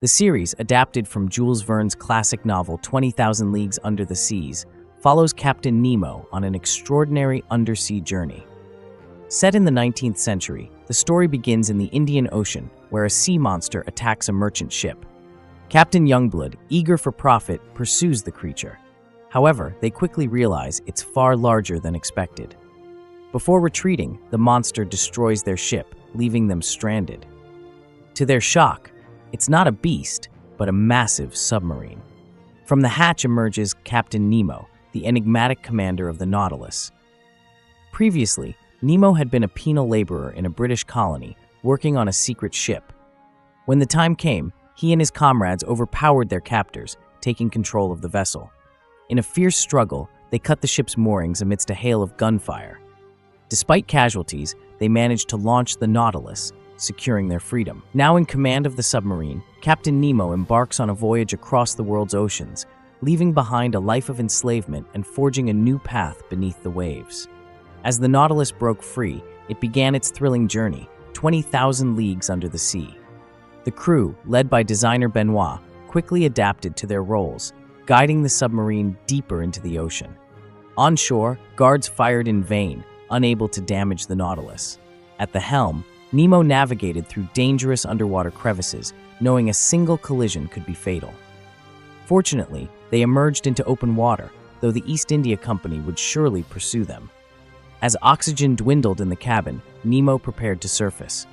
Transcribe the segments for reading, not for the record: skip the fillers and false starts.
The series, adapted from Jules Verne's classic novel 20,000 Leagues Under the Seas, follows Captain Nemo on an extraordinary undersea journey. Set in the 19th century, the story begins in the Indian Ocean, where a sea monster attacks a merchant ship. Captain Youngblood, eager for profit, pursues the creature. However, they quickly realize it's far larger than expected. Before retreating, the monster destroys their ship, leaving them stranded. To their shock, it's not a beast, but a massive submarine. From the hatch emerges Captain Nemo, the enigmatic commander of the Nautilus. Previously, Nemo had been a penal laborer in a British colony, working on a secret ship. When the time came, he and his comrades overpowered their captors, taking control of the vessel. In a fierce struggle, they cut the ship's moorings amidst a hail of gunfire. Despite casualties, they managed to launch the Nautilus, securing their freedom. Now in command of the submarine, Captain Nemo embarks on a voyage across the world's oceans, leaving behind a life of enslavement and forging a new path beneath the waves. As the Nautilus broke free, it began its thrilling journey, 20,000 leagues under the sea. The crew, led by designer Benoit, quickly adapted to their roles, guiding the submarine deeper into the ocean. On shore, guards fired in vain, unable to damage the Nautilus. At the helm, Nemo navigated through dangerous underwater crevices, knowing a single collision could be fatal. Fortunately, they emerged into open water, though the East India Company would surely pursue them. As oxygen dwindled in the cabin, Nemo prepared to surface.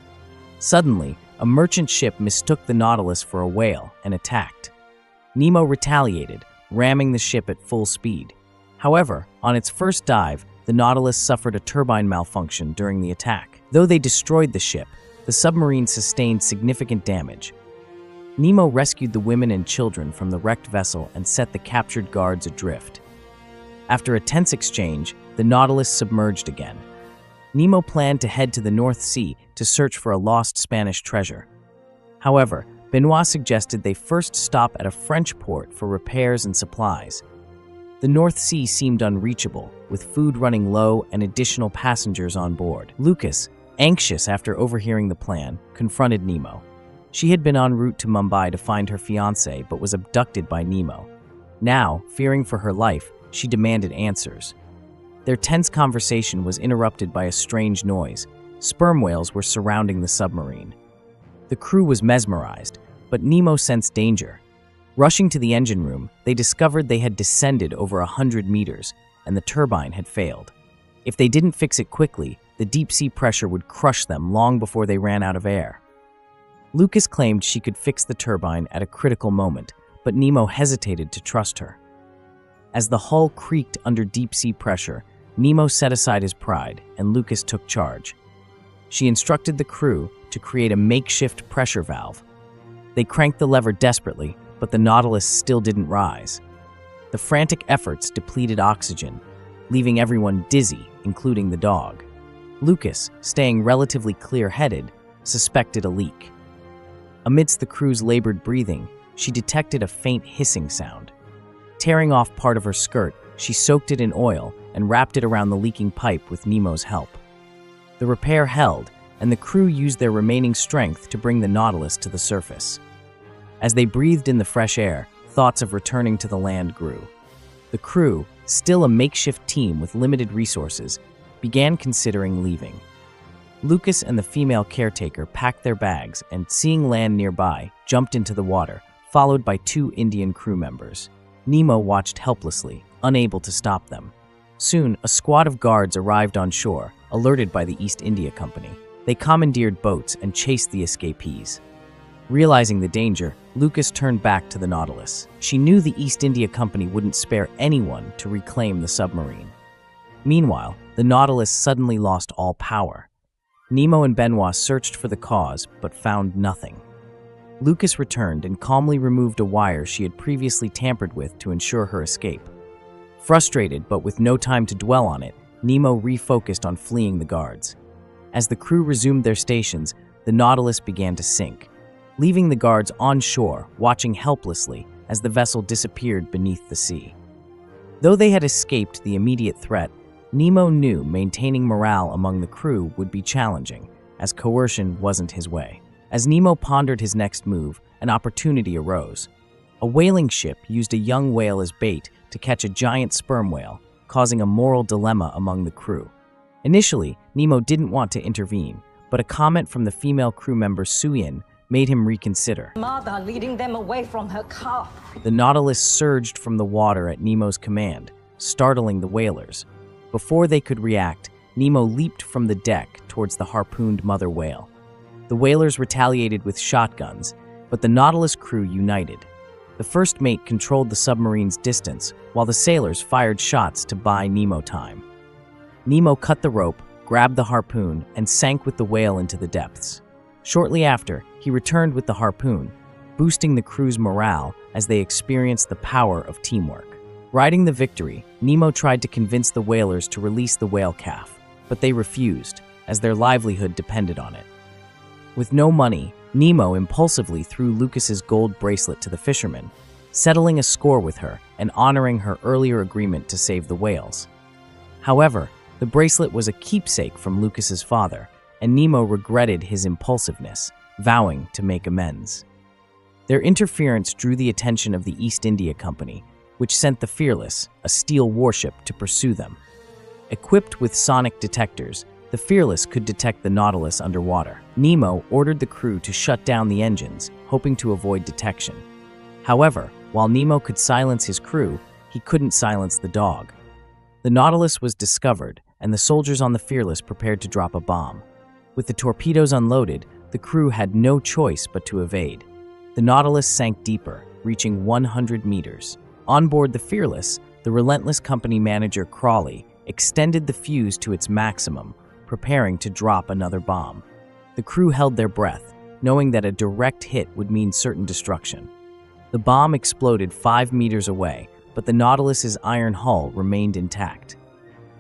Suddenly, a merchant ship mistook the Nautilus for a whale and attacked. Nemo retaliated, ramming the ship at full speed. However, on its first dive, the Nautilus suffered a turbine malfunction during the attack. Though they destroyed the ship, the submarine sustained significant damage. Nemo rescued the women and children from the wrecked vessel and set the captured guards adrift. After a tense exchange, the Nautilus submerged again. Nemo planned to head to the North Sea to search for a lost Spanish treasure. However, Benoit suggested they first stop at a French port for repairs and supplies. The North Sea seemed unreachable, with food running low and additional passengers on board. Lucas, anxious after overhearing the plan, confronted Nemo. She had been en route to Mumbai to find her fiancé but was abducted by Nemo. Now, fearing for her life, she demanded answers. Their tense conversation was interrupted by a strange noise. Sperm whales were surrounding the submarine. The crew was mesmerized, but Nemo sensed danger. Rushing to the engine room, they discovered they had descended over 100 meters, and the turbine had failed. If they didn't fix it quickly, the deep-sea pressure would crush them long before they ran out of air. Lucas claimed she could fix the turbine at a critical moment, but Nemo hesitated to trust her. As the hull creaked under deep-sea pressure, Nemo set aside his pride, and Lucas took charge. She instructed the crew to create a makeshift pressure valve. They cranked the lever desperately, but the Nautilus still didn't rise. The frantic efforts depleted oxygen, leaving everyone dizzy, including the dog. Lucas, staying relatively clear-headed, suspected a leak. Amidst the crew's labored breathing, she detected a faint hissing sound. Tearing off part of her skirt, she soaked it in oil and wrapped it around the leaking pipe with Nemo's help. The repair held, and the crew used their remaining strength to bring the Nautilus to the surface. As they breathed in the fresh air, thoughts of returning to the land grew. The crew, still a makeshift team with limited resources, began considering leaving. Lucas and the female caretaker packed their bags and, seeing land nearby, jumped into the water, followed by 2 Indian crew members. Nemo watched helplessly, unable to stop them. Soon, a squad of guards arrived on shore, alerted by the East India Company. They commandeered boats and chased the escapees. Realizing the danger, Lucas turned back to the Nautilus. She knew the East India Company wouldn't spare anyone to reclaim the submarine. Meanwhile, the Nautilus suddenly lost all power. Nemo and Benoit searched for the cause, but found nothing. Lucas returned and calmly removed a wire she had previously tampered with to ensure her escape. Frustrated, but with no time to dwell on it, Nemo refocused on fleeing the guards. As the crew resumed their stations, the Nautilus began to sink, leaving the guards on shore, watching helplessly as the vessel disappeared beneath the sea. Though they had escaped the immediate threat, Nemo knew maintaining morale among the crew would be challenging, as coercion wasn't his way. As Nemo pondered his next move, an opportunity arose. A whaling ship used a young whale as bait to catch a giant sperm whale, causing a moral dilemma among the crew. Initially, Nemo didn't want to intervene, but a comment from the female crew member Suyin made him reconsider. Mother leading them away from her calf. The Nautilus surged from the water at Nemo's command, startling the whalers. Before they could react, Nemo leaped from the deck towards the harpooned mother whale. The whalers retaliated with shotguns, but the Nautilus crew united. The first mate controlled the submarine's distance, while the sailors fired shots to buy Nemo time. Nemo cut the rope, grabbed the harpoon, and sank with the whale into the depths. Shortly after, he returned with the harpoon, boosting the crew's morale as they experienced the power of teamwork. Riding the victory, Nemo tried to convince the whalers to release the whale calf, but they refused, as their livelihood depended on it. With no money, Nemo impulsively threw Lucas's gold bracelet to the fisherman, settling a score with her and honoring her earlier agreement to save the whales. However, the bracelet was a keepsake from Lucas's father, and Nemo regretted his impulsiveness, vowing to make amends. Their interference drew the attention of the East India Company, which sent the Fearless, a steel warship, to pursue them. Equipped with sonic detectors, the Fearless could detect the Nautilus underwater. Nemo ordered the crew to shut down the engines, hoping to avoid detection. However, while Nemo could silence his crew, he couldn't silence the dog. The Nautilus was discovered, and the soldiers on the Fearless prepared to drop a bomb. With the torpedoes unloaded, the crew had no choice but to evade. The Nautilus sank deeper, reaching 100 meters. On board the Fearless, the relentless company manager Crawley extended the fuse to its maximum, preparing to drop another bomb. The crew held their breath, knowing that a direct hit would mean certain destruction. The bomb exploded 5 meters away, but the Nautilus's iron hull remained intact.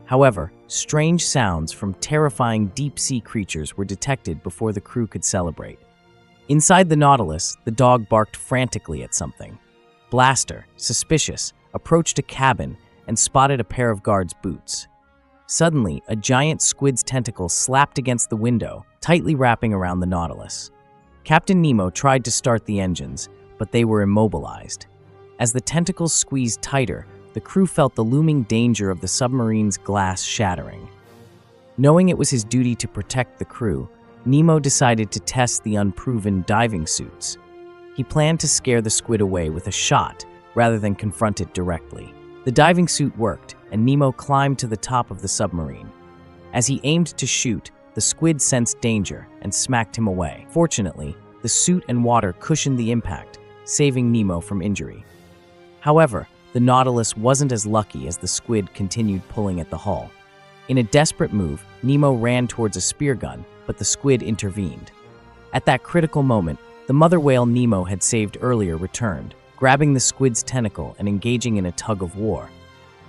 However, strange sounds from terrifying deep-sea creatures were detected before the crew could celebrate. Inside the Nautilus, the dog barked frantically at something. Blaster, suspicious, approached a cabin and spotted a pair of guards' boots. Suddenly, a giant squid's tentacle slapped against the window, tightly wrapping around the Nautilus. Captain Nemo tried to start the engines, but they were immobilized. As the tentacles squeezed tighter, the crew felt the looming danger of the submarine's glass shattering. Knowing it was his duty to protect the crew, Nemo decided to test the unproven diving suits. He planned to scare the squid away with a shot rather than confront it directly. The diving suit worked, and Nemo climbed to the top of the submarine. As he aimed to shoot, the squid sensed danger and smacked him away. Fortunately, the suit and water cushioned the impact, saving Nemo from injury. However, the Nautilus wasn't as lucky as the squid continued pulling at the hull. In a desperate move, Nemo ran towards a spear gun, but the squid intervened. At that critical moment, the mother whale Nemo had saved earlier returned, grabbing the squid's tentacle and engaging in a tug of war.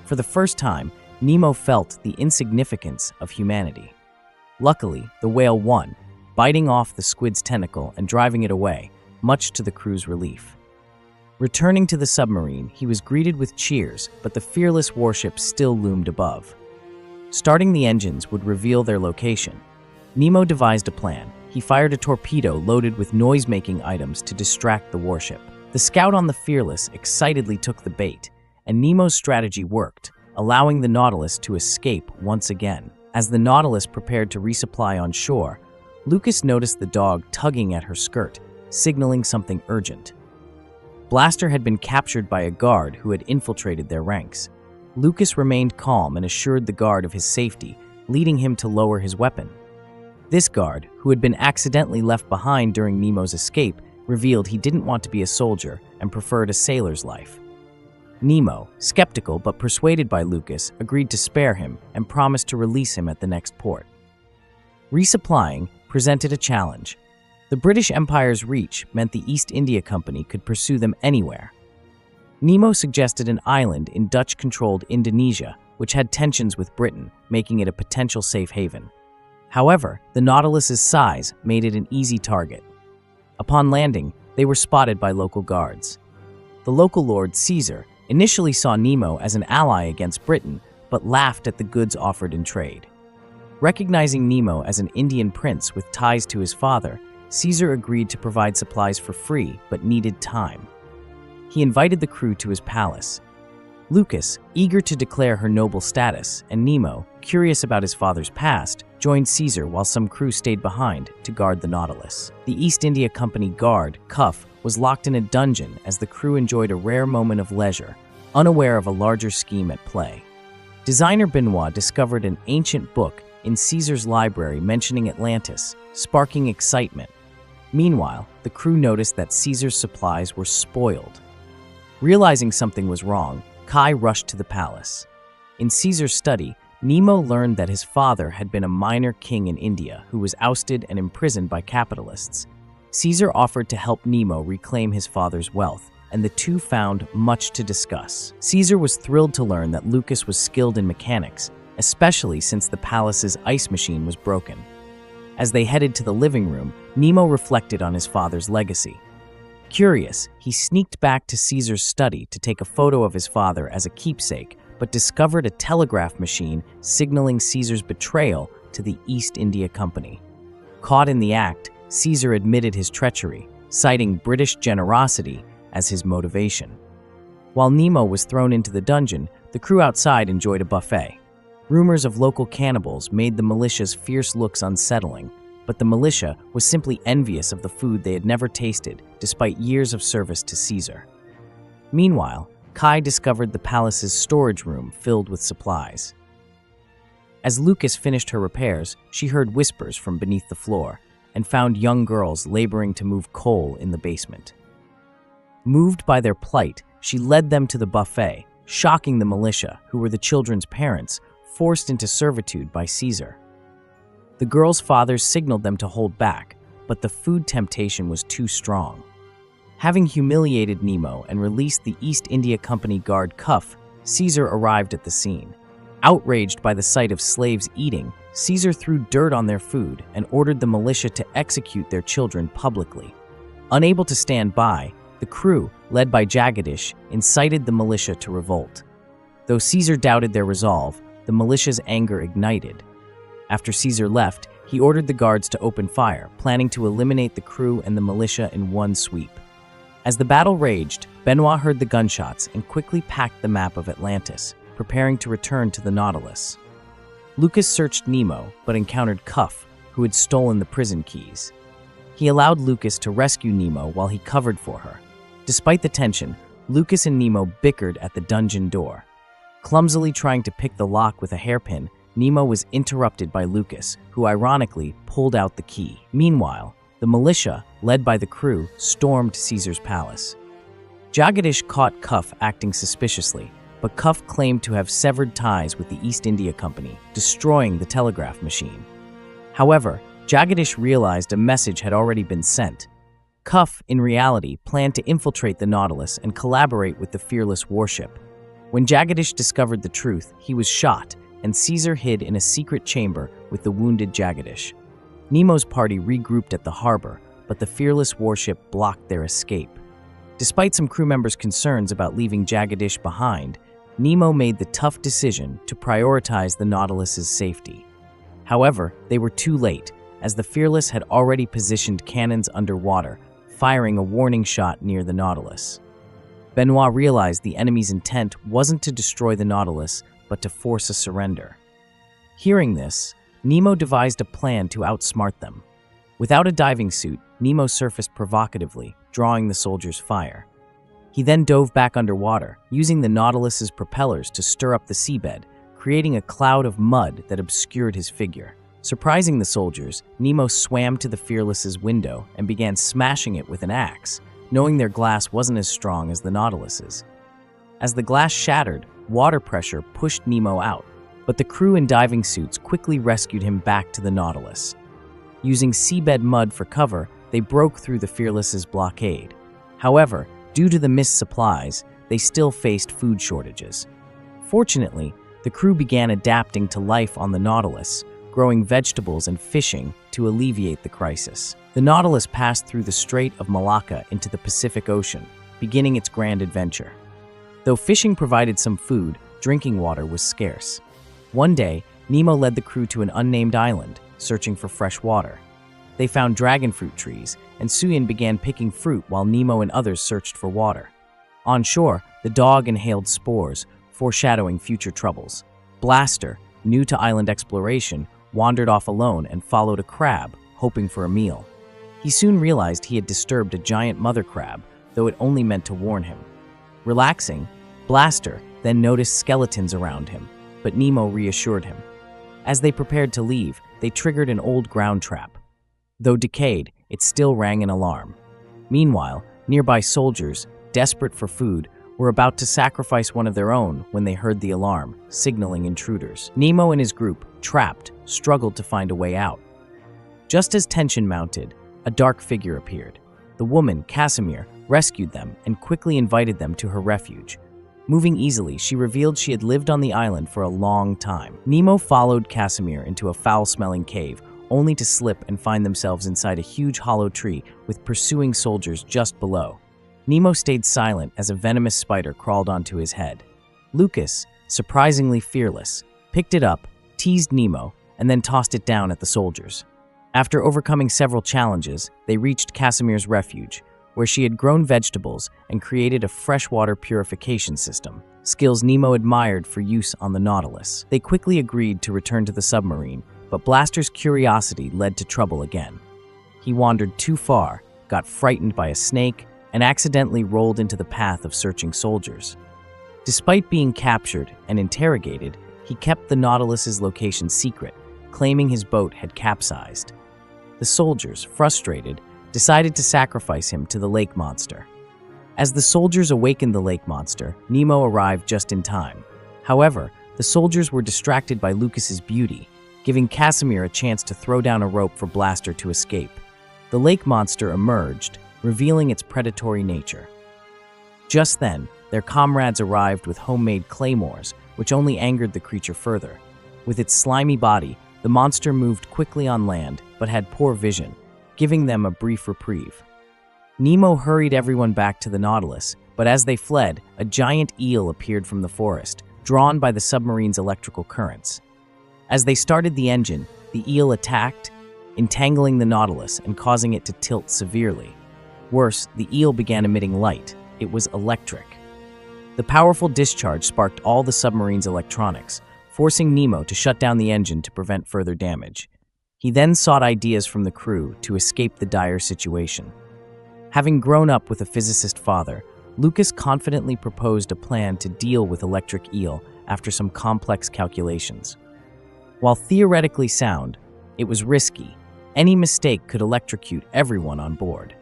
For the first time, Nemo felt the insignificance of humanity. Luckily, the whale won, biting off the squid's tentacle and driving it away, much to the crew's relief. Returning to the submarine, he was greeted with cheers, but the Fearless warship still loomed above. Starting the engines would reveal their location. Nemo devised a plan. He fired a torpedo loaded with noise-making items to distract the warship. The scout on the Fearless excitedly took the bait, and Nemo's strategy worked, allowing the Nautilus to escape once again. As the Nautilus prepared to resupply on shore, Lucas noticed the dog tugging at her skirt, signaling something urgent. Blaster had been captured by a guard who had infiltrated their ranks. Lucas remained calm and assured the guard of his safety, leading him to lower his weapon. This guard, who had been accidentally left behind during Nemo's escape, revealed he didn't want to be a soldier and preferred a sailor's life. Nemo, skeptical but persuaded by Lucas, agreed to spare him and promised to release him at the next port. Resupplying presented a challenge. The British Empire's reach meant the East India Company could pursue them anywhere. Nemo suggested an island in Dutch-controlled Indonesia, which had tensions with Britain, making it a potential safe haven. However, the Nautilus's size made it an easy target. Upon landing, they were spotted by local guards. The local lord, Caesar, initially saw Nemo as an ally against Britain, but laughed at the goods offered in trade. Recognizing Nemo as an Indian prince with ties to his father, Caesar agreed to provide supplies for free, but needed time. He invited the crew to his palace. Lucas, eager to declare her noble status, and Nemo, curious about his father's past, joined Caesar while some crew stayed behind to guard the Nautilus. The East India Company guard, Cuff, was locked in a dungeon as the crew enjoyed a rare moment of leisure, unaware of a larger scheme at play. Designer Benoit discovered an ancient book in Caesar's library mentioning Atlantis, sparking excitement. Meanwhile, the crew noticed that Caesar's supplies were spoiled. Realizing something was wrong, Kai rushed to the palace. In Caesar's study, Nemo learned that his father had been a minor king in India who was ousted and imprisoned by capitalists. Caesar offered to help Nemo reclaim his father's wealth, and the two found much to discuss. Caesar was thrilled to learn that Lucas was skilled in mechanics, especially since the palace's ice machine was broken. As they headed to the living room, Nemo reflected on his father's legacy. Curious, he sneaked back to Caesar's study to take a photo of his father as a keepsake, but discovered a telegraph machine signaling Caesar's betrayal to the East India Company. Caught in the act, Caesar admitted his treachery, citing British generosity as his motivation. While Nemo was thrown into the dungeon, the crew outside enjoyed a buffet. Rumors of local cannibals made the militia's fierce looks unsettling, but the militia was simply envious of the food they had never tasted, despite years of service to Caesar. Meanwhile, Kai discovered the palace's storage room filled with supplies. As Lucas finished her repairs, she heard whispers from beneath the floor and found young girls laboring to move coal in the basement. Moved by their plight, she led them to the buffet, shocking the militia, who were the children's parents, forced into servitude by Caesar. The girls' fathers signaled them to hold back, but the food temptation was too strong. Having humiliated Nemo and released the East India Company guard Cuff, Caesar arrived at the scene. Outraged by the sight of slaves eating, Caesar threw dirt on their food and ordered the militia to execute their children publicly. Unable to stand by, the crew, led by Jagadish, incited the militia to revolt. Though Caesar doubted their resolve, the militia's anger ignited. After Caesar left, he ordered the guards to open fire, planning to eliminate the crew and the militia in one sweep. As the battle raged, Benoit heard the gunshots and quickly packed the map of Atlantis, preparing to return to the Nautilus. Lucas searched Nemo, but encountered Cuff, who had stolen the prison keys. He allowed Lucas to rescue Nemo while he covered for her. Despite the tension, Lucas and Nemo bickered at the dungeon door. Clumsily trying to pick the lock with a hairpin, Nemo was interrupted by Lucas, who ironically pulled out the key. Meanwhile, the militia, led by the crew, stormed Caesar's palace. Jagadish caught Cuff acting suspiciously, but Cuff claimed to have severed ties with the East India Company, destroying the telegraph machine. However, Jagadish realized a message had already been sent. Cuff, in reality, planned to infiltrate the Nautilus and collaborate with the fearless warship. When Jagadish discovered the truth, he was shot, and Caesar hid in a secret chamber with the wounded Jagadish. Nemo's party regrouped at the harbor, but the fearless warship blocked their escape. Despite some crew members' concerns about leaving Jagadish behind, Nemo made the tough decision to prioritize the Nautilus's safety. However, they were too late, as the Fearless had already positioned cannons underwater, firing a warning shot near the Nautilus. Benoit realized the enemy's intent wasn't to destroy the Nautilus, but to force a surrender. Hearing this, Nemo devised a plan to outsmart them. Without a diving suit, Nemo surfaced provocatively, drawing the soldiers' fire. He then dove back underwater, using the Nautilus's propellers to stir up the seabed, creating a cloud of mud that obscured his figure. Surprising the soldiers, Nemo swam to the Fearless's window and began smashing it with an axe, knowing their glass wasn't as strong as the Nautilus's. As the glass shattered, water pressure pushed Nemo out, but the crew in diving suits quickly rescued him back to the Nautilus. Using seabed mud for cover, they broke through the Fearless's blockade. However, due to the missed supplies, they still faced food shortages. Fortunately, the crew began adapting to life on the Nautilus, growing vegetables and fishing to alleviate the crisis. The Nautilus passed through the Strait of Malacca into the Pacific Ocean, beginning its grand adventure. Though fishing provided some food, drinking water was scarce. One day, Nemo led the crew to an unnamed island, searching for fresh water. They found dragon fruit trees, and Suyin began picking fruit while Nemo and others searched for water. On shore, the dog inhaled spores, foreshadowing future troubles. Blaster, new to island exploration, wandered off alone and followed a crab, hoping for a meal. He soon realized he had disturbed a giant mother crab, though it only meant to warn him. Relaxing, Blaster then noticed skeletons around him, but Nemo reassured him. As they prepared to leave, they triggered an old ground trap. Though decayed, it still rang an alarm. Meanwhile, nearby soldiers, desperate for food, were about to sacrifice one of their own when they heard the alarm, signaling intruders. Nemo and his group, trapped, struggled to find a way out. Just as tension mounted, a dark figure appeared. The woman, Casimir, rescued them and quickly invited them to her refuge. Moving easily, she revealed she had lived on the island for a long time. Nemo followed Casimir into a foul-smelling cave, only to slip and find themselves inside a huge hollow tree with pursuing soldiers just below. Nemo stayed silent as a venomous spider crawled onto his head. Lucas, surprisingly fearless, picked it up, teased Nemo, and then tossed it down at the soldiers. After overcoming several challenges, they reached Casimir's refuge, where she had grown vegetables and created a freshwater purification system, skills Nemo admired for use on the Nautilus. They quickly agreed to return to the submarine, but Blaster's curiosity led to trouble again. He wandered too far, got frightened by a snake, and accidentally rolled into the path of searching soldiers. Despite being captured and interrogated, he kept the Nautilus's location secret, claiming his boat had capsized. The soldiers, frustrated, decided to sacrifice him to the lake monster. As the soldiers awakened the lake monster, Nemo arrived just in time. However, the soldiers were distracted by Lucas's beauty, giving Casimir a chance to throw down a rope for Blaster to escape. The lake monster emerged, revealing its predatory nature. Just then, their comrades arrived with homemade claymores, which only angered the creature further. With its slimy body, the monster moved quickly on land, but had poor vision, giving them a brief reprieve. Nemo hurried everyone back to the Nautilus, but as they fled, a giant eel appeared from the forest, drawn by the submarine's electrical currents. As they started the engine, the eel attacked, entangling the Nautilus and causing it to tilt severely. Worse, the eel began emitting light. It was electric. The powerful discharge sparked all the submarine's electronics, forcing Nemo to shut down the engine to prevent further damage. He then sought ideas from the crew to escape the dire situation. Having grown up with a physicist father, Lucas confidently proposed a plan to deal with electric eel after some complex calculations. While theoretically sound, it was risky. Any mistake could electrocute everyone on board.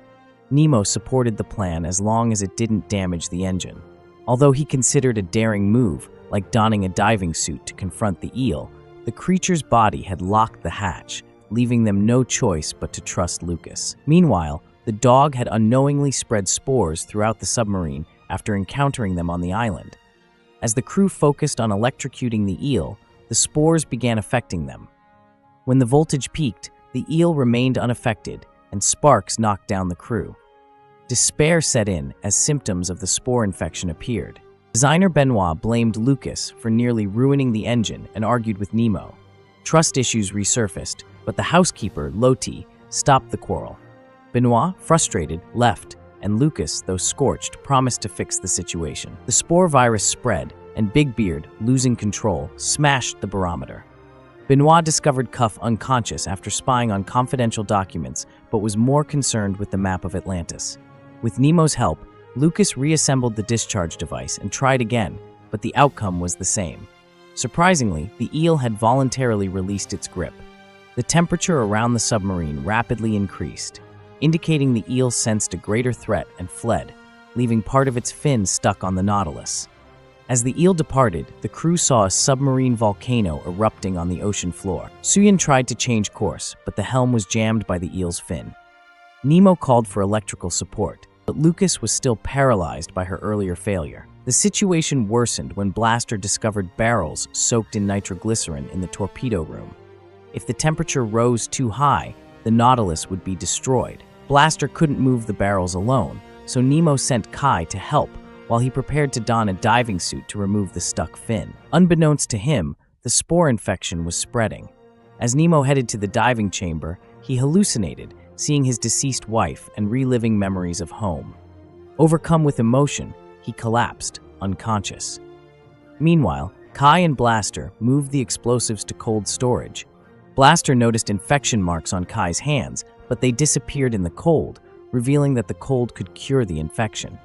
Nemo supported the plan as long as it didn't damage the engine. Although he considered a daring move, like donning a diving suit to confront the eel, the creature's body had locked the hatch, leaving them no choice but to trust Lucas. Meanwhile, the dog had unknowingly spread spores throughout the submarine after encountering them on the island. As the crew focused on electrocuting the eel, the spores began affecting them. When the voltage peaked, the eel remained unaffected, and sparks knocked down the crew. Despair set in as symptoms of the spore infection appeared. Designer Benoit blamed Lucas for nearly ruining the engine and argued with Nemo. Trust issues resurfaced, but the housekeeper, Loti, stopped the quarrel. Benoit, frustrated, left, and Lucas, though scorched, promised to fix the situation. The spore virus spread, and Big Beard, losing control, smashed the barometer. Benoit discovered Cuff unconscious after spying on confidential documents, but was more concerned with the map of Atlantis. With Nemo's help, Lucas reassembled the discharge device and tried again, but the outcome was the same. Surprisingly, the eel had voluntarily released its grip. The temperature around the submarine rapidly increased, indicating the eel sensed a greater threat and fled, leaving part of its fin stuck on the Nautilus. As the eel departed, the crew saw a submarine volcano erupting on the ocean floor. Suyin tried to change course, but the helm was jammed by the eel's fin. Nemo called for electrical support, but Lucas was still paralyzed by her earlier failure. The situation worsened when Blaster discovered barrels soaked in nitroglycerin in the torpedo room. If the temperature rose too high, the Nautilus would be destroyed. Blaster couldn't move the barrels alone, so Nemo sent Kai to help while he prepared to don a diving suit to remove the stuck fin. Unbeknownst to him, the spore infection was spreading. As Nemo headed to the diving chamber, he hallucinated, seeing his deceased wife and reliving memories of home. Overcome with emotion, he collapsed, unconscious. Meanwhile, Kai and Blaster moved the explosives to cold storage. Blaster noticed infection marks on Kai's hands, but they disappeared in the cold, revealing that the cold could cure the infection.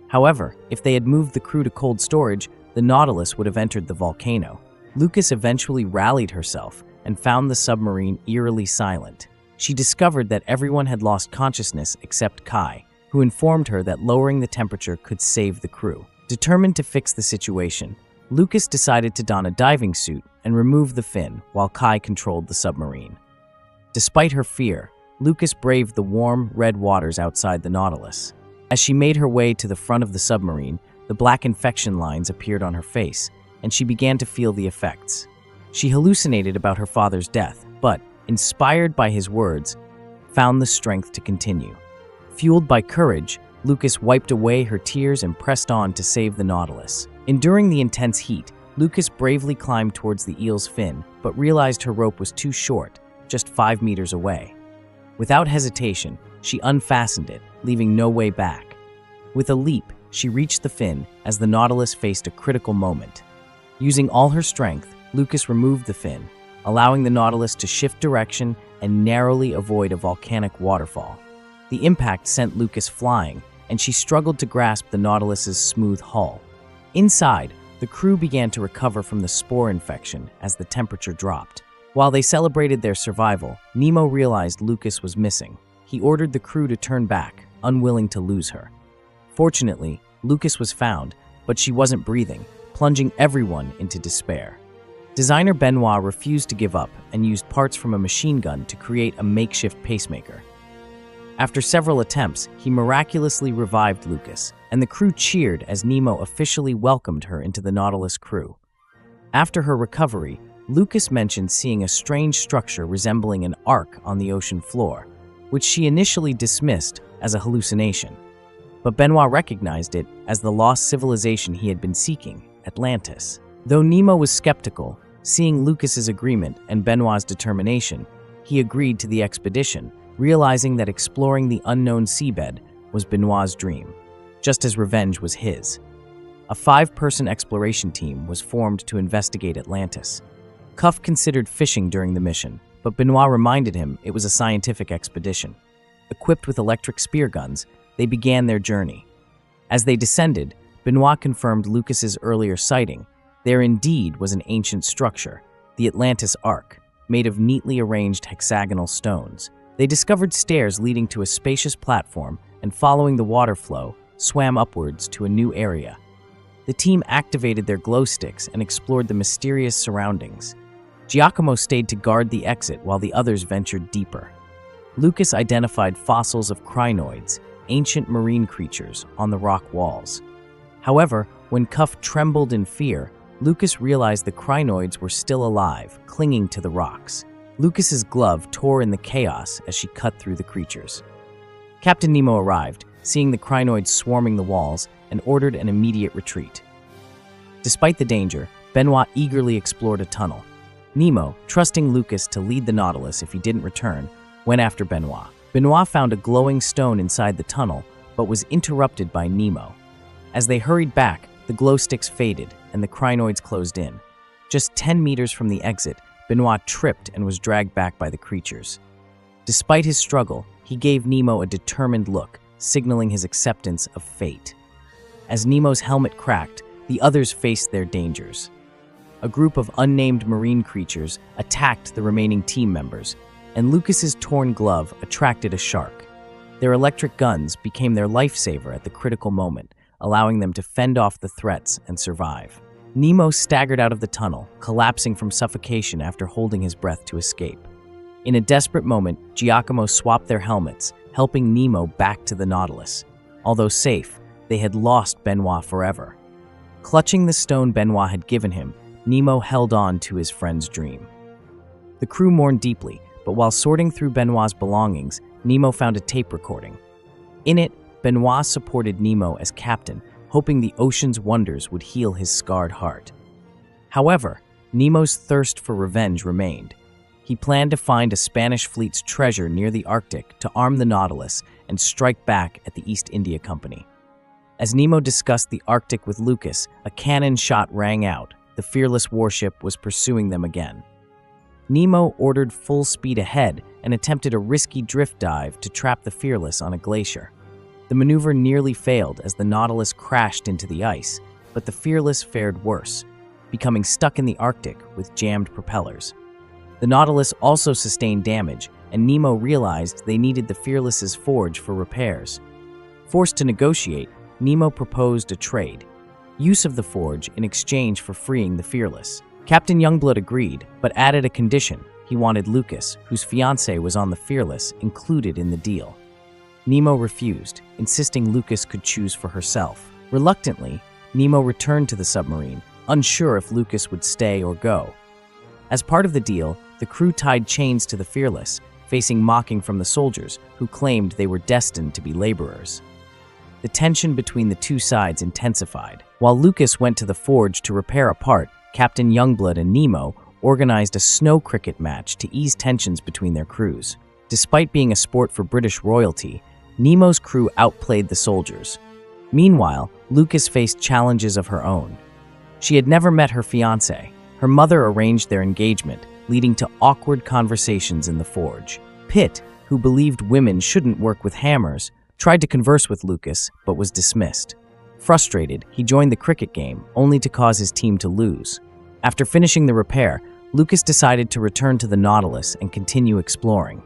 However, if they had moved the crew to cold storage, the Nautilus would have entered the volcano. Lucas eventually rallied herself and found the submarine eerily silent. She discovered that everyone had lost consciousness except Kai, who informed her that lowering the temperature could save the crew. Determined to fix the situation, Lucas decided to don a diving suit and remove the fin while Kai controlled the submarine. Despite her fear, Lucas braved the warm, red waters outside the Nautilus. As she made her way to the front of the submarine, the black infection lines appeared on her face, and she began to feel the effects. She hallucinated about her father's death, but, inspired by his words, found the strength to continue. Fueled by courage, Lucas wiped away her tears and pressed on to save the Nautilus. Enduring the intense heat, Lucas bravely climbed towards the eel's fin, but realized her rope was too short, just 5 meters away. Without hesitation, she unfastened it, leaving no way back. With a leap, she reached the fin as the Nautilus faced a critical moment. Using all her strength, Lucas removed the fin, allowing the Nautilus to shift direction and narrowly avoid a volcanic waterfall. The impact sent Lucas flying, and she struggled to grasp the Nautilus's smooth hull. Inside, the crew began to recover from the spore infection as the temperature dropped. While they celebrated their survival, Nemo realized Lucas was missing. He ordered the crew to turn back, unwilling to lose her. Fortunately, Lucas was found, but she wasn't breathing, plunging everyone into despair. Designer Benoit refused to give up and used parts from a machine gun to create a makeshift pacemaker. After several attempts, he miraculously revived Lucas, and the crew cheered as Nemo officially welcomed her into the Nautilus crew. After her recovery, Lucas mentioned seeing a strange structure resembling an ark on the ocean floor, which she initially dismissed as a hallucination. But Benoit recognized it as the lost civilization he had been seeking, Atlantis. Though Nemo was skeptical, seeing Lucas's agreement and Benoit's determination, he agreed to the expedition, realizing that exploring the unknown seabed was Benoit's dream, just as revenge was his. A 5-person exploration team was formed to investigate Atlantis. Cuff considered fishing during the mission, but Benoit reminded him it was a scientific expedition. Equipped with electric spear guns, they began their journey. As they descended, Benoit confirmed Lucas's earlier sighting. There indeed was an ancient structure, the Atlantis Ark, made of neatly arranged hexagonal stones. They discovered stairs leading to a spacious platform and, following the water flow, swam upwards to a new area. The team activated their glow sticks and explored the mysterious surroundings. Giacomo stayed to guard the exit while the others ventured deeper. Lucas identified fossils of crinoids, ancient marine creatures, on the rock walls. However, when Cuff trembled in fear, Lucas realized the crinoids were still alive, clinging to the rocks. Lucas's glove tore in the chaos as she cut through the creatures. Captain Nemo arrived, seeing the crinoids swarming the walls, and ordered an immediate retreat. Despite the danger, Benoit eagerly explored a tunnel. Nemo, trusting Lucas to lead the Nautilus if he didn't return, went after Benoit. Benoit found a glowing stone inside the tunnel, but was interrupted by Nemo. As they hurried back, the glow sticks faded, and the crinoids closed in. Just 10 meters from the exit, Benoit tripped and was dragged back by the creatures. Despite his struggle, he gave Nemo a determined look, signaling his acceptance of fate. As Nemo's helmet cracked, the others faced their dangers. A group of unnamed marine creatures attacked the remaining team members, and Lucas's torn glove attracted a shark. Their electric guns became their lifesaver at the critical moment, allowing them to fend off the threats and survive. Nemo staggered out of the tunnel, collapsing from suffocation after holding his breath to escape. In a desperate moment, Giacomo swapped their helmets, helping Nemo back to the Nautilus. Although safe, they had lost Benoit forever. Clutching the stone Benoit had given him, Nemo held on to his friend's dream. The crew mourned deeply, but while sorting through Benoit's belongings, Nemo found a tape recording. In it, Benoit supported Nemo as captain, hoping the ocean's wonders would heal his scarred heart. However, Nemo's thirst for revenge remained. He He planned to find a Spanish fleet's treasure near the Arctic to arm the Nautilus and strike back at the East India Company. As Nemo discussed the Arctic with Lucas, a cannon shot rang out. The fearless warship was pursuing them again. Nemo ordered full speed ahead and attempted a risky drift dive to trap the Fearless on a glacier. The maneuver nearly failed as the Nautilus crashed into the ice, but the Fearless fared worse, becoming stuck in the Arctic with jammed propellers. The Nautilus also sustained damage, and Nemo realized they needed the Fearless's forge for repairs. Forced to negotiate, Nemo proposed a trade: use of the forge in exchange for freeing the Fearless. Captain Youngblood agreed, but added a condition. He wanted Lucas, whose fiancée was on the Fearless, included in the deal. Nemo refused, insisting Lucas could choose for herself. Reluctantly, Nemo returned to the submarine, unsure if Lucas would stay or go. As part of the deal, the crew tied chains to the Fearless, facing mocking from the soldiers, who claimed they were destined to be laborers. The tension between the two sides intensified. While Lucas went to the forge to repair a part, Captain Youngblood and Nemo organized a snow cricket match to ease tensions between their crews. Despite being a sport for British royalty, Nemo's crew outplayed the soldiers. Meanwhile, Lucas faced challenges of her own. She had never met her fiancé. Her mother arranged their engagement, leading to awkward conversations in the forge. Pitt, who believed women shouldn't work with hammers, tried to converse with Lucas, but was dismissed. Frustrated, he joined the cricket game, only to cause his team to lose. After finishing the repair, Lucas decided to return to the Nautilus and continue exploring.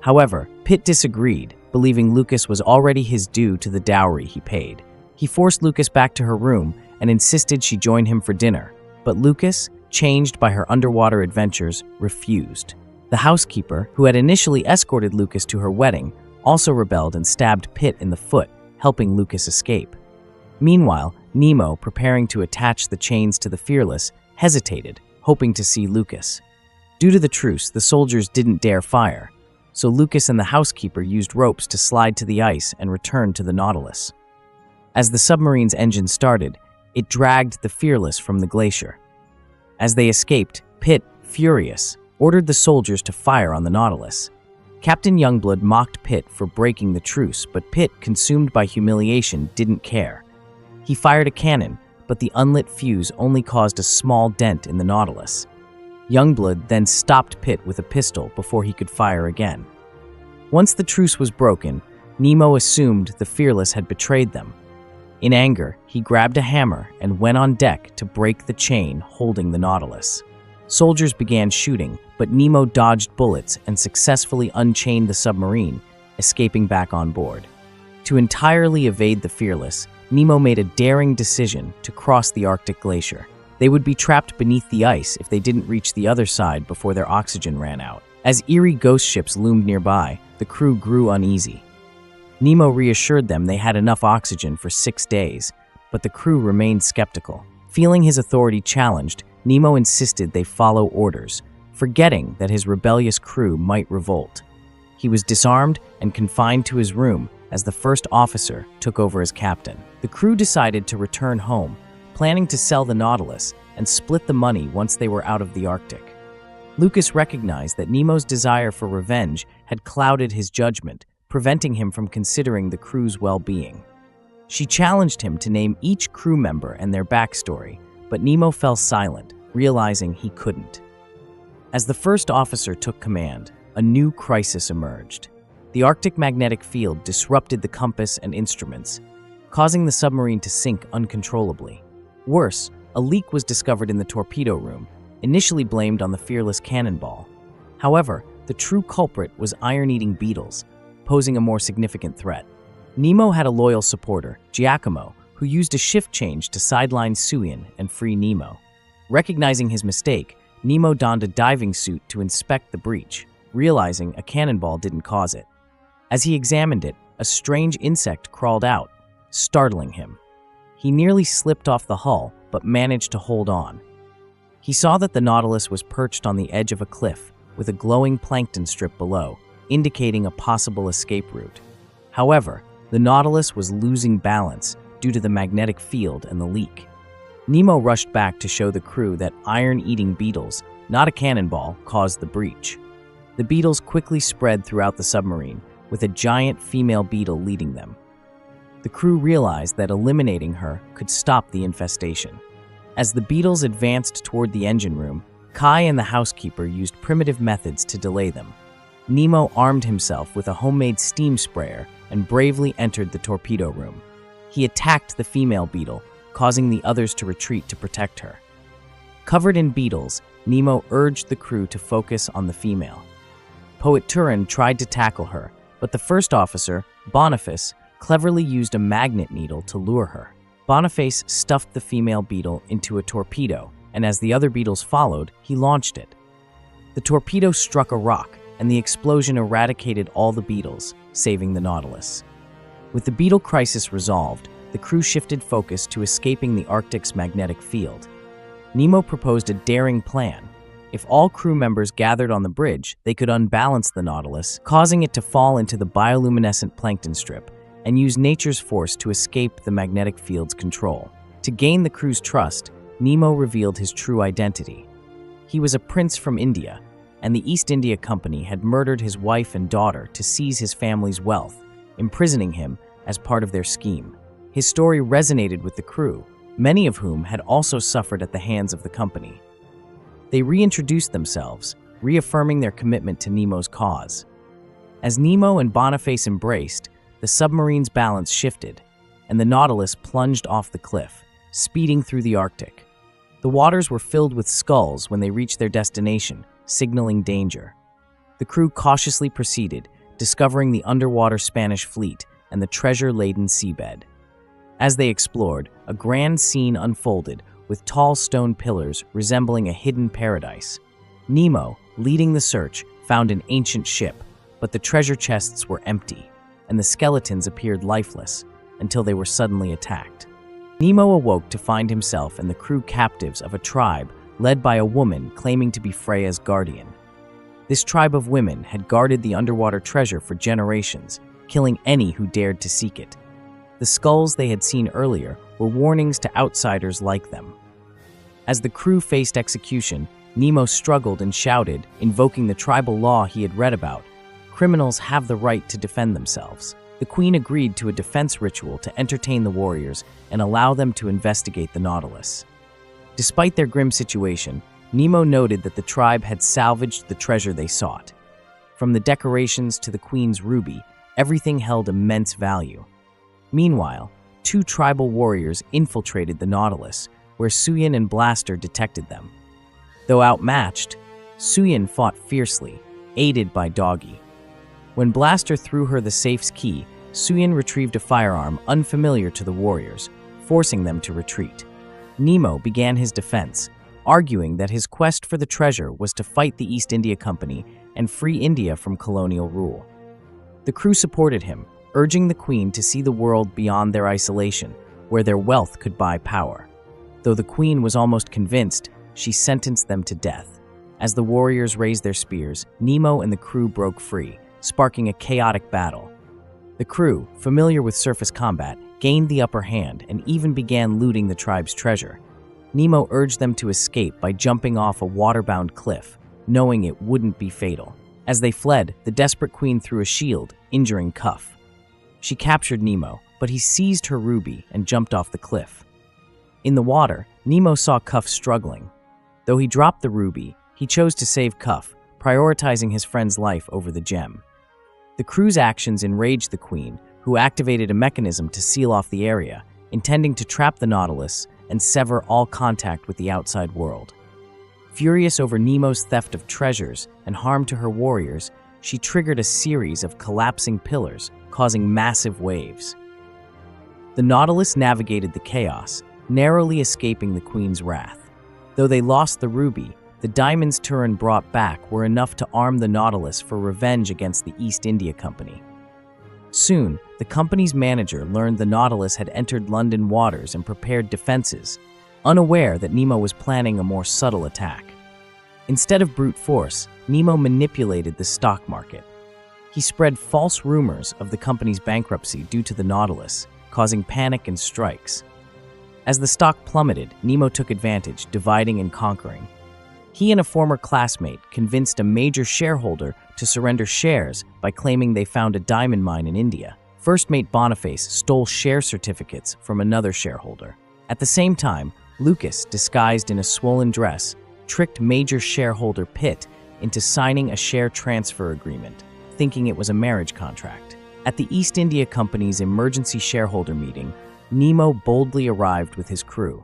However, Pitt disagreed, believing Lucas was already his due to the dowry he paid. He forced Lucas back to her room and insisted she join him for dinner, but Lucas, changed by her underwater adventures, refused. The housekeeper, who had initially escorted Lucas to her wedding, also rebelled and stabbed Pitt in the foot, helping Lucas escape. Meanwhile, Nemo, preparing to attach the chains to the Fearless, hesitated, hoping to see Lucas. Due to the truce, the soldiers didn't dare fire, so Lucas and the housekeeper used ropes to slide to the ice and return to the Nautilus. As the submarine's engine started, it dragged the Fearless from the glacier. As they escaped, Pitt, furious, ordered the soldiers to fire on the Nautilus. Captain Youngblood mocked Pitt for breaking the truce, but Pitt, consumed by humiliation, didn't care. He fired a cannon, but the unlit fuse only caused a small dent in the Nautilus. Youngblood then stopped Pitt with a pistol before he could fire again. Once the truce was broken, Nemo assumed the Fearless had betrayed them. In anger, he grabbed a hammer and went on deck to break the chain holding the Nautilus. Soldiers began shooting, but Nemo dodged bullets and successfully unchained the submarine, escaping back on board. To entirely evade the Fearless, Nemo made a daring decision to cross the Arctic Glacier. They would be trapped beneath the ice if they didn't reach the other side before their oxygen ran out. As eerie ghost ships loomed nearby, the crew grew uneasy. Nemo reassured them they had enough oxygen for 6 days, but the crew remained skeptical. Feeling his authority challenged, Nemo insisted they follow orders, forgetting that his rebellious crew might revolt. He was disarmed and confined to his room as the first officer took over as captain. The crew decided to return home, planning to sell the Nautilus and split the money once they were out of the Arctic. Lucas recognized that Nemo's desire for revenge had clouded his judgment, preventing him from considering the crew's well-being. She challenged him to name each crew member and their backstory, but Nemo fell silent, realizing he couldn't. As the first officer took command, a new crisis emerged. The Arctic magnetic field disrupted the compass and instruments, causing the submarine to sink uncontrollably. Worse, a leak was discovered in the torpedo room, initially blamed on the Fearless cannonball. However, the true culprit was iron-eating beetles, posing a more significant threat. Nemo had a loyal supporter, Giacomo, who used a shift change to sideline Suion and free Nemo. Recognizing his mistake, Nemo donned a diving suit to inspect the breach, realizing a cannonball didn't cause it. As he examined it, a strange insect crawled out, startling him. He nearly slipped off the hull, but managed to hold on. He saw that the Nautilus was perched on the edge of a cliff, with a glowing plankton strip below, indicating a possible escape route. However, the Nautilus was losing balance due to the magnetic field and the leak. Nemo rushed back to show the crew that iron-eating beetles, not a cannonball, caused the breach. The beetles quickly spread throughout the submarine, with a giant female beetle leading them. The crew realized that eliminating her could stop the infestation. As the beetles advanced toward the engine room, Kai and the housekeeper used primitive methods to delay them. Nemo armed himself with a homemade steam sprayer and bravely entered the torpedo room. He attacked the female beetle, causing the others to retreat to protect her. Covered in beetles, Nemo urged the crew to focus on the female. Poet Turin tried to tackle her, but the first officer, Boniface, cleverly used a magnet needle to lure her. Boniface stuffed the female beetle into a torpedo, and as the other beetles followed, he launched it. The torpedo struck a rock, and the explosion eradicated all the beetles, saving the Nautilus. With the beetle crisis resolved, the crew shifted focus to escaping the Arctic's magnetic field. Nemo proposed a daring plan. If all crew members gathered on the bridge, they could unbalance the Nautilus, causing it to fall into the bioluminescent plankton strip, and use nature's force to escape the magnetic field's control. To gain the crew's trust, Nemo revealed his true identity. He was a prince from India, and the East India Company had murdered his wife and daughter to seize his family's wealth, imprisoning him as part of their scheme. His story resonated with the crew, many of whom had also suffered at the hands of the company. They reintroduced themselves, reaffirming their commitment to Nemo's cause. As Nemo and Boniface embraced, the submarine's balance shifted, and the Nautilus plunged off the cliff, speeding through the Arctic. The waters were filled with skulls when they reached their destination, signaling danger. The crew cautiously proceeded, discovering the underwater Spanish fleet and the treasure-laden seabed. As they explored, a grand scene unfolded, with tall stone pillars resembling a hidden paradise. Nemo, leading the search, found an ancient ship, but the treasure chests were empty, and the skeletons appeared lifeless until they were suddenly attacked. Nemo awoke to find himself and the crew captives of a tribe led by a woman claiming to be Freya's guardian. This tribe of women had guarded the underwater treasure for generations, killing any who dared to seek it. The skulls they had seen earlier were warnings to outsiders like them. As the crew faced execution, Nemo struggled and shouted, invoking the tribal law he had read about. Criminals have the right to defend themselves. The Queen agreed to a defense ritual to entertain the warriors and allow them to investigate the Nautilus. Despite their grim situation, Nemo noted that the tribe had salvaged the treasure they sought. From the decorations to the Queen's ruby, everything held immense value. Meanwhile, two tribal warriors infiltrated the Nautilus, where Suyin and Blaster detected them. Though outmatched, Suyin fought fiercely, aided by Doggy. When Blaster threw her the safe's key, Suyin retrieved a firearm unfamiliar to the warriors, forcing them to retreat. Nemo began his defense, arguing that his quest for the treasure was to fight the East India Company and free India from colonial rule. The crew supported him, urging the Queen to see the world beyond their isolation, where their wealth could buy power. Though the Queen was almost convinced, she sentenced them to death. As the warriors raised their spears, Nemo and the crew broke free, sparking a chaotic battle. The crew, familiar with surface combat, gained the upper hand and even began looting the tribe's treasure. Nemo urged them to escape by jumping off a waterbound cliff, knowing it wouldn't be fatal. As they fled, the desperate Queen threw a shield, injuring Cuff. She captured Nemo, but he seized her ruby and jumped off the cliff. In the water, Nemo saw Cuff struggling. Though he dropped the ruby, he chose to save Cuff, prioritizing his friend's life over the gem. The crew's actions enraged the Queen, who activated a mechanism to seal off the area, intending to trap the Nautilus and sever all contact with the outside world. Furious over Nemo's theft of treasures and harm to her warriors, she triggered a series of collapsing pillars, causing massive waves. The Nautilus navigated the chaos, narrowly escaping the Queen's wrath. Though they lost the ruby, the diamonds Turin brought back were enough to arm the Nautilus for revenge against the East India Company. Soon, the company's manager learned the Nautilus had entered London waters and prepared defenses, unaware that Nemo was planning a more subtle attack. Instead of brute force, Nemo manipulated the stock market. He spread false rumors of the company's bankruptcy due to the Nautilus, causing panic and strikes. As the stock plummeted, Nemo took advantage, dividing and conquering. He and a former classmate convinced a major shareholder to surrender shares by claiming they found a diamond mine in India. First mate Boniface stole share certificates from another shareholder. At the same time, Lucas, disguised in a swollen dress, tricked major shareholder Pitt into signing a share transfer agreement, thinking it was a marriage contract. At the East India Company's emergency shareholder meeting, Nemo boldly arrived with his crew.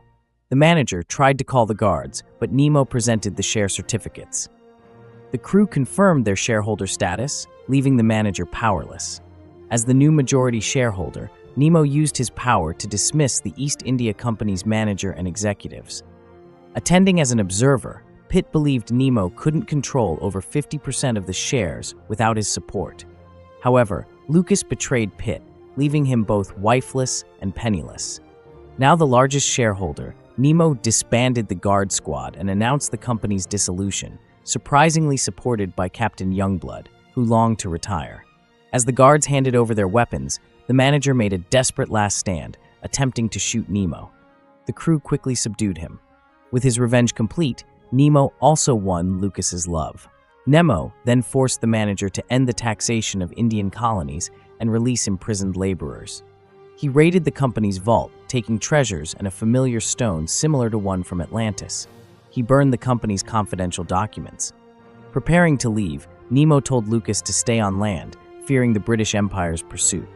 The manager tried to call the guards, but Nemo presented the share certificates. The crew confirmed their shareholder status, leaving the manager powerless. As the new majority shareholder, Nemo used his power to dismiss the East India Company's manager and executives. Attending as an observer, Pitt believed Nemo couldn't control over 50% of the shares without his support. However, Lucas betrayed Pitt, leaving him both wifeless and penniless. Now the largest shareholder, Nemo disbanded the guard squad and announced the company's dissolution, surprisingly supported by Captain Youngblood, who longed to retire. As the guards handed over their weapons, the manager made a desperate last stand, attempting to shoot Nemo. The crew quickly subdued him. With his revenge complete, Nemo also won Lucas's love. Nemo then forced the manager to end the taxation of Indian colonies and release imprisoned laborers. He raided the company's vault, taking treasures and a familiar stone similar to one from Atlantis. He burned the company's confidential documents. Preparing to leave, Nemo told Lucas to stay on land, fearing the British Empire's pursuit.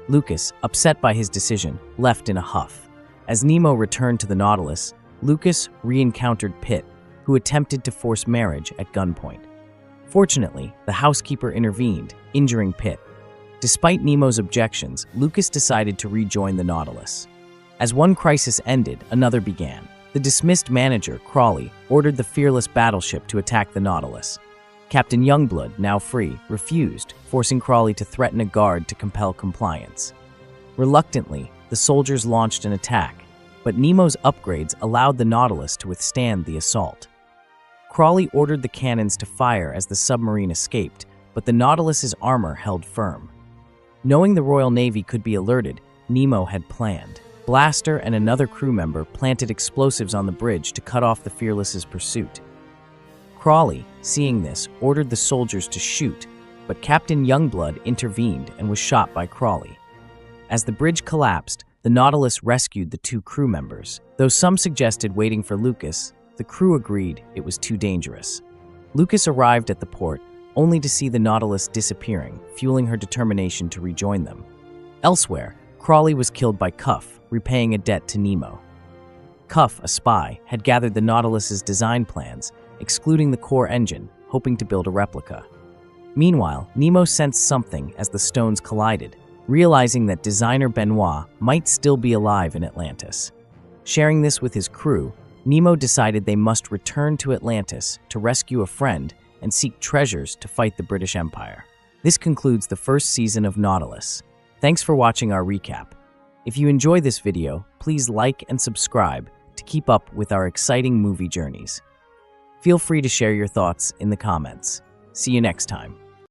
Lucas, upset by his decision, left in a huff. As Nemo returned to the Nautilus, Lucas re-encountered Pitt, who attempted to force marriage at gunpoint. Fortunately, the housekeeper intervened, injuring Pitt. Despite Nemo's objections, Lucas decided to rejoin the Nautilus. As one crisis ended, another began. The dismissed manager, Crawley, ordered the fearless battleship to attack the Nautilus. Captain Youngblood, now free, refused, forcing Crawley to threaten a guard to compel compliance. Reluctantly, the soldiers launched an attack, but Nemo's upgrades allowed the Nautilus to withstand the assault. Crawley ordered the cannons to fire as the submarine escaped, but the Nautilus's armor held firm. Knowing the Royal Navy could be alerted, Nemo had planned. Blaster and another crew member planted explosives on the bridge to cut off the Fearless's pursuit. Crawley, seeing this, ordered the soldiers to shoot, but Captain Youngblood intervened and was shot by Crawley. As the bridge collapsed, the Nautilus rescued the two crew members. Though some suggested waiting for Lucas, the crew agreed it was too dangerous. Lucas arrived at the port, only to see the Nautilus disappearing, fueling her determination to rejoin them. Elsewhere, Crawley was killed by Cuff, repaying a debt to Nemo. Cuff, a spy, had gathered the Nautilus's design plans, excluding the core engine, hoping to build a replica. Meanwhile, Nemo sensed something as the stones collided, realizing that designer Benoit might still be alive in Atlantis. Sharing this with his crew, Nemo decided they must return to Atlantis to rescue a friend and seek treasures to fight the British Empire. This concludes the first season of Nautilus. Thanks for watching our recap. If you enjoy this video, please like and subscribe to keep up with our exciting movie journeys. Feel free to share your thoughts in the comments. See you next time.